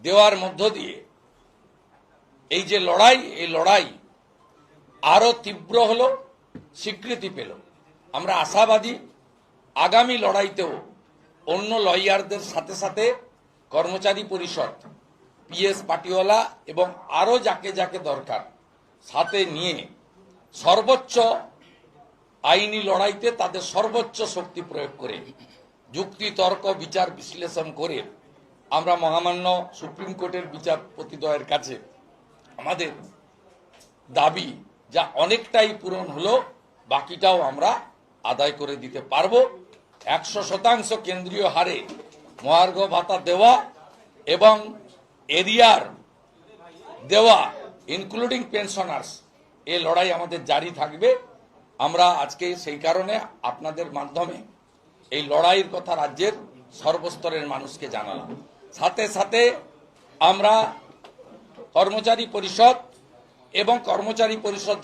দেওয়ার মধ্য দিয়ে এই যে লড়াই, এই লড়াই আরো তীব্র হলো, স্বীকৃতি পেল। আমরা আশাবাদী আগামী লড়াইতেও অন্য লয়ারদের সাথে সাথে কর্মচারী পরিষদ, পিএস পাটিওয়ালা এবং আরো যাকে যাকে দরকার সাথে নিয়ে সর্বোচ্চ আইনি লড়াইতে তাদের সর্বোচ্চ শক্তি প্রয়োগ করে যুক্তি তর্ক বিচার বিশ্লেষণ করে আমরা মহামান্য সুপ্রিম কোর্টের বিচারপতিদ্বয়ের কাছে আমাদের দাবি যা অনেকটাই পূরণ হলো, বাকিটাও আমরা আদায় করে দিতে পারবো। 100% কেন্দ্রীয় হারে মহার্ঘ ভাতা দেওয়া এবং এরিয়ার দেওয়া ইনক্লুডিং পেনশনার্স, এই লড়াই আমাদের জারি থাকবে। আমরা আজকে সেই কারণে আপনাদের মাধ্যমে এই লড়াইয়ের কথা রাজ্যের সর্বস্তরের মানুষকে জানালাম। সাথে সাথে আমরা কর্মচারী পরিষদ এবং কর্মচারী পরিষদ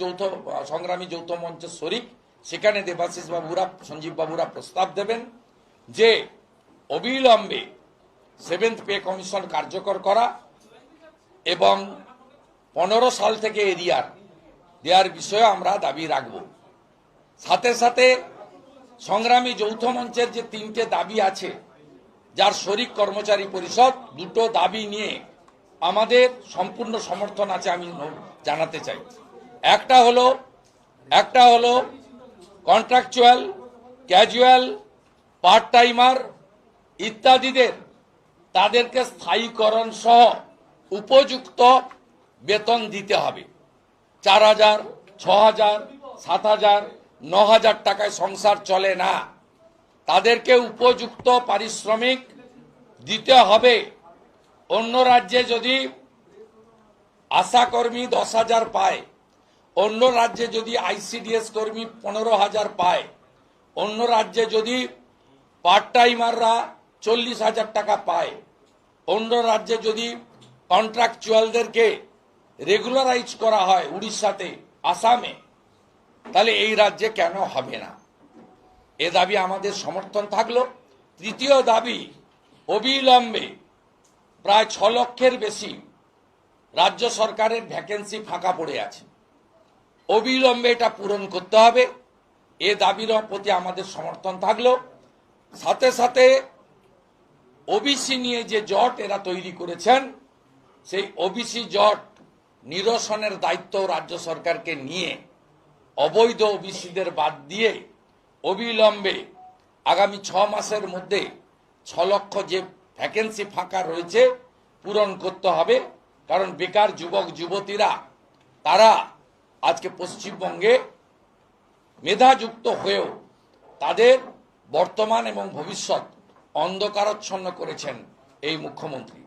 সংগ্রামী যৌথ মঞ্চের শরিক, সেখানে দেবাশিস বাবুরা, সঞ্জীব বাবুরা প্রস্তাব দেবেন যে অবিলম্বে 7th পে কমিশন কার্যকর করা এবং 15 সাল থেকে এরিয়ার দেওয়ার বিষয়ে আমরা দাবি রাখব। সাথে সাথে সংগ্রামী যৌথ মঞ্চের যে 3টে দাবি আছে, যার শরিক কর্মচারী পরিষদ, 2টো দাবি নিয়ে আমাদের সম্পূর্ণ সমর্থন আছে আমি জানাতে চাই। একটা হলো কন্ট্রাকচুয়াল, ক্যাজুয়াল, পার্ট টাইমার ইত্যাদিদের তাদেরকে স্থায়ীকরণ সহ উপযুক্ত বেতন দিতে হবে। 4,000, 6,000, 7,000, 9,000 টাকায় সংসার চলে না। তাদেরকে উপযুক্ত পারিশ্রমিক দিতে হবে। অন্য রাজ্যে যদি আশাকর্মী 10,000 পায়, অন্য রাজ্যে যদি আইসিডিএস কর্মী 15,000 পায়, অন্য রাজ্যে যদি পার্ট টাইমাররা 40,000 টাকা পায়, অন্য রাজ্যে যদি কন্ট্রাকচুয়ালদেরকে রেগুলারাইজ করা হয় উড়িষ্যাতে, আসামে, তাহলে এই রাজ্যে কেন হবে না? এ দাবি আমাদের সমর্থন থাকলো। তৃতীয় দাবি, অবিলম্বে প্রায় 6 লক্ষের বেশি রাজ্য সরকারের ভ্যাকেন্সি ফাঁকা পড়ে আছে, অবিলম্বে এটা পূরণ করতে হবে। এ দাবির প্রতি আমাদের সমর্থন থাকলো। সাথে সাথে ওবিসি নিয়ে যে জট এরা তৈরি করেছেন, সেই ওবিসি জট নিরসনের দায়িত্ব রাজ্য সরকারকে নিয়ে অবৈধ ওবিসিদের বাদ দিয়ে অবিলম্বে আগামী 6 মাসের মধ্যে 6 লক্ষ যে ভ্যাকেন্সি ফাঁকা রয়েছে পূরণ করতে হবে। কারণ বেকার যুবক যুবতীরা তারা আজকে পশ্চিমবঙ্গে মেধাযুক্ত হয়েও তাদের বর্তমান এবং ভবিষ্যৎ অন্ধকারাচ্ছন্ন করেছেন এই মুখ্যমন্ত্রী।